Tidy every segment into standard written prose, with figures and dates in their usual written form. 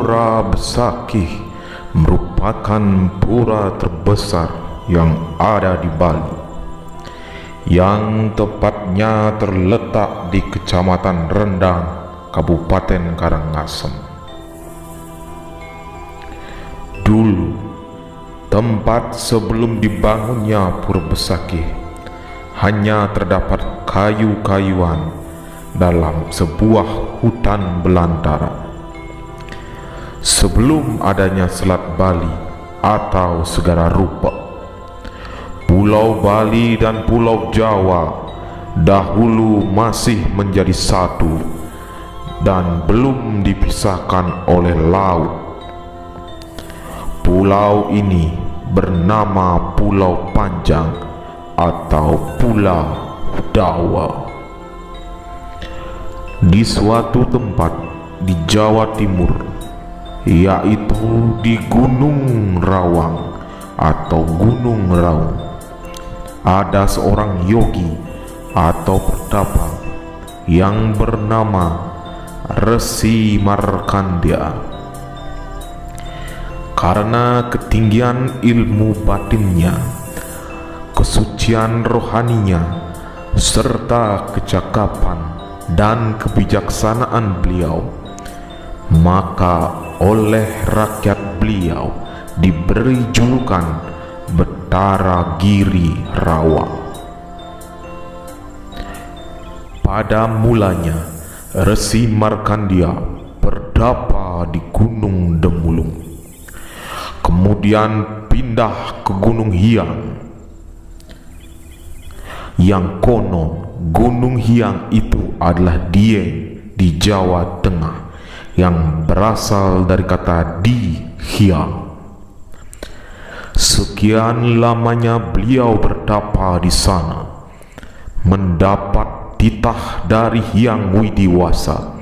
Pura Besakih merupakan pura terbesar yang ada di Bali, yang tepatnya terletak di Kecamatan Rendang, Kabupaten Karangasem. Dulu, tempat sebelum dibangunnya Pura Besakih hanya terdapat kayu-kayuan dalam sebuah hutan belantara. Sebelum adanya Selat Bali atau Segara Rupa, Pulau Bali dan Pulau Jawa dahulu masih menjadi satu dan belum dipisahkan oleh laut. Pulau ini bernama Pulau Panjang atau Pulau Dawa. Di suatu tempat di Jawa Timur, yaitu di Gunung Rawang atau Gunung Raung, ada seorang yogi atau pertapa yang bernama Resi Markandia. Karena ketinggian ilmu batinnya, kesucian rohaninya, serta kecakapan dan kebijaksanaan beliau, maka oleh rakyat beliau diberi julukan Betara Giri Rawa. Pada mulanya, Resi Markandia berdapa di Gunung Demulung, kemudian pindah ke Gunung Hiang, yang konon Gunung Hiang itu adalah Dieng di Jawa Tengah, yang berasal dari kata di hiang. Sekian lamanya beliau bertapa di sana, mendapat titah dari Hyang Widiwasa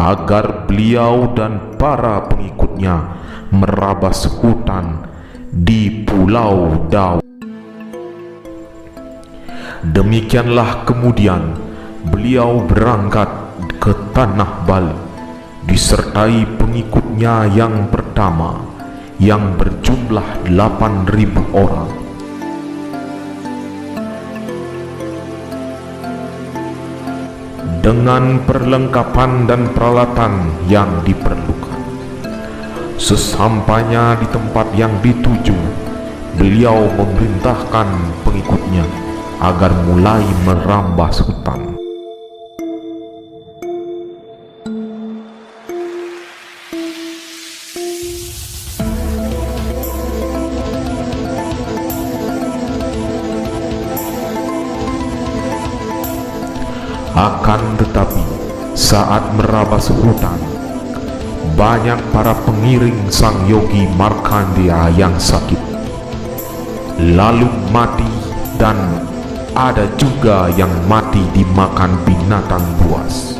agar beliau dan para pengikutnya merabas hutan di Pulau Dawa. Demikianlah kemudian beliau berangkat ke tanah Bali disertai pengikutnya yang pertama, yang berjumlah 8.000 orang. Dengan perlengkapan dan peralatan yang diperlukan. Sesampainya di tempat yang dituju, beliau memerintahkan pengikutnya agar mulai merambas hutan. Akan tetapi, saat merabas hutan, banyak para pengiring sang yogi Markandia yang sakit, lalu mati, dan ada juga yang mati dimakan binatang buas.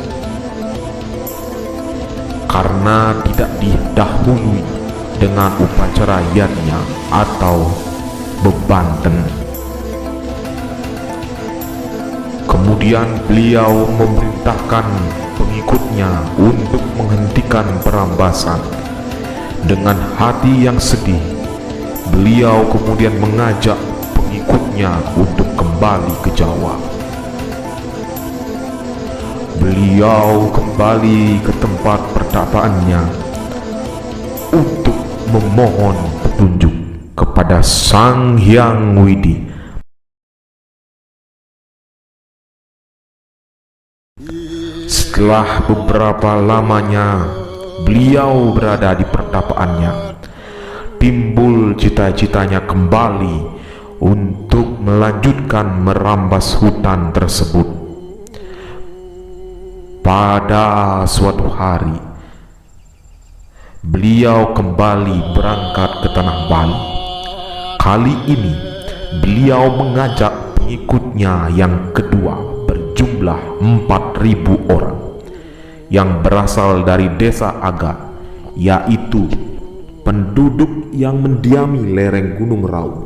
Karena tidak didahului dengan upacara yadnya atau bebanten. Kemudian beliau memerintahkan pengikutnya untuk menghentikan perambasan. Dengan hati yang sedih, beliau kemudian mengajak pengikutnya untuk kembali ke Jawa. Beliau kembali ke tempat pertapaannya untuk memohon petunjuk kepada Sang Hyang Widi. Setelah beberapa lamanya beliau berada di pertapaannya, timbul cita-citanya kembali untuk melanjutkan merambas hutan tersebut. Pada suatu hari, beliau kembali berangkat ke tanah Bali. Kali ini beliau mengajak pengikutnya yang kedua berjumlah 4.000 orang yang berasal dari desa Aga, yaitu penduduk yang mendiami lereng Gunung Raung.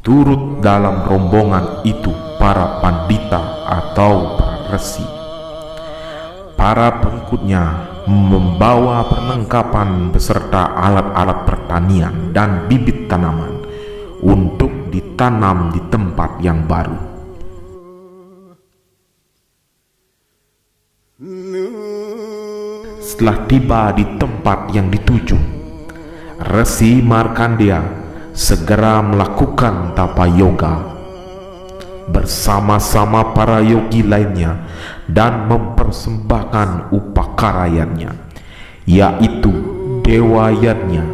Turut dalam rombongan itu para pandita atau para resi. Para pengikutnya membawa perlengkapan beserta alat-alat pertanian dan bibit tanaman untuk ditanam di tempat yang baru. Setelah tiba di tempat yang dituju, Resi Markandeya segera melakukan tapa yoga bersama-sama para yogi lainnya dan mempersembahkan upakarayannya, yaitu dewayatnya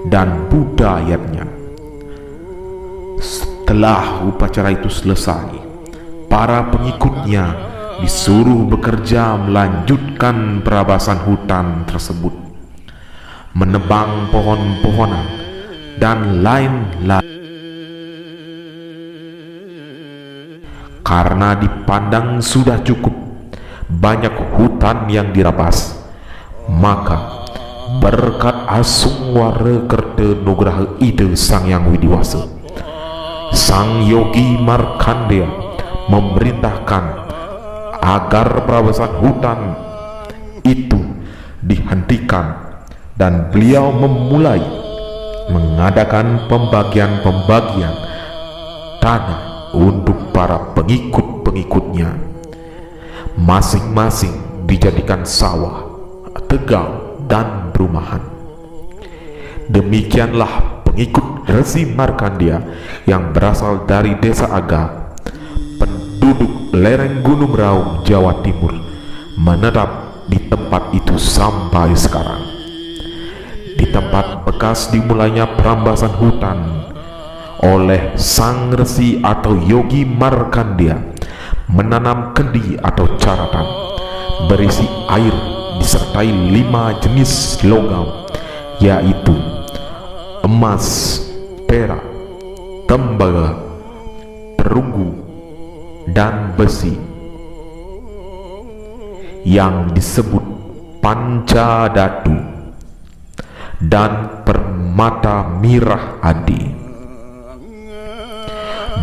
dan budayatnya. Setelah upacara itu selesai, para pengikutnya disuruh bekerja melanjutkan perabasan hutan tersebut, menebang pohon-pohonan dan lain-lain. Karena dipandang sudah cukup banyak hutan yang dirabas, maka berkat Asungwara Kerta Nugraha Ida Sang Yang Widiwasa, Sang Yogi Markandeya memerintahkan agar perabasan hutan itu dihentikan, dan beliau memulai mengadakan pembagian-pembagian tanah untuk para pengikut-pengikutnya. Masing-masing dijadikan sawah, tegal, dan perumahan. Demikianlah pengikut Resi Markandeya yang berasal dari Desa Aga, penduduk lereng Gunung Raung, Jawa Timur, menetap di tempat itu sampai sekarang. Di tempat bekas dimulainya perambasan hutan oleh Sang Resi atau Yogi Markandeya, menanam kendi atau caratan berisi air disertai 5 jenis logam, yaitu emas, perak, tembaga, perunggu, dan besi, yang disebut pancadatu dan permata mirah adi,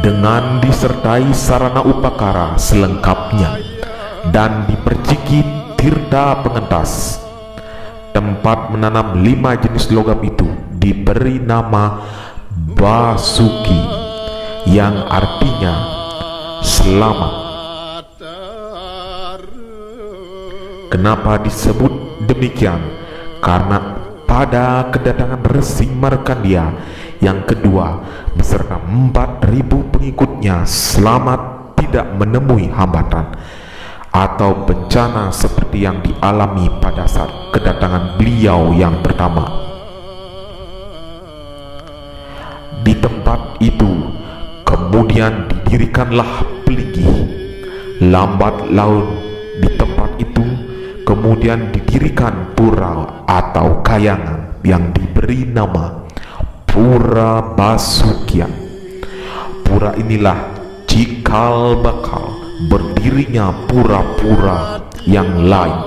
dengan disertai sarana upakara selengkapnya dan diperciki tirta pengentas. Tempat menanam 5 jenis logam itu diberi nama Basuki, yang artinya selamat. Kenapa disebut demikian? Karena pada kedatangan Resi Markandeya yang kedua beserta 4.000 pengikutnya selamat, tidak menemui hambatan atau bencana seperti yang dialami pada saat kedatangan beliau yang pertama. Di tempat itu kemudian didirikanlah Pelinggih, lambat laun di tempat itu kemudian didirikan pura atau kayangan yang diberi nama Pura Basukian. Pura inilah cikal bakal berdirinya pura-pura yang lain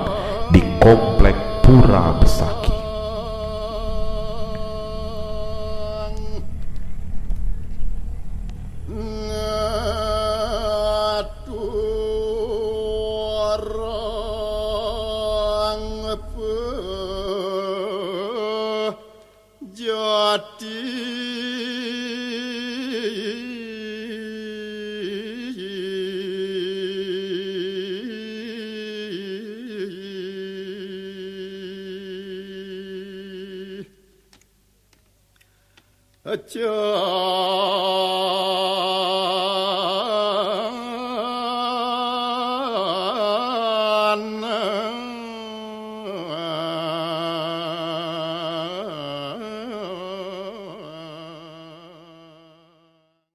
di komplek Pura Besaki. Jati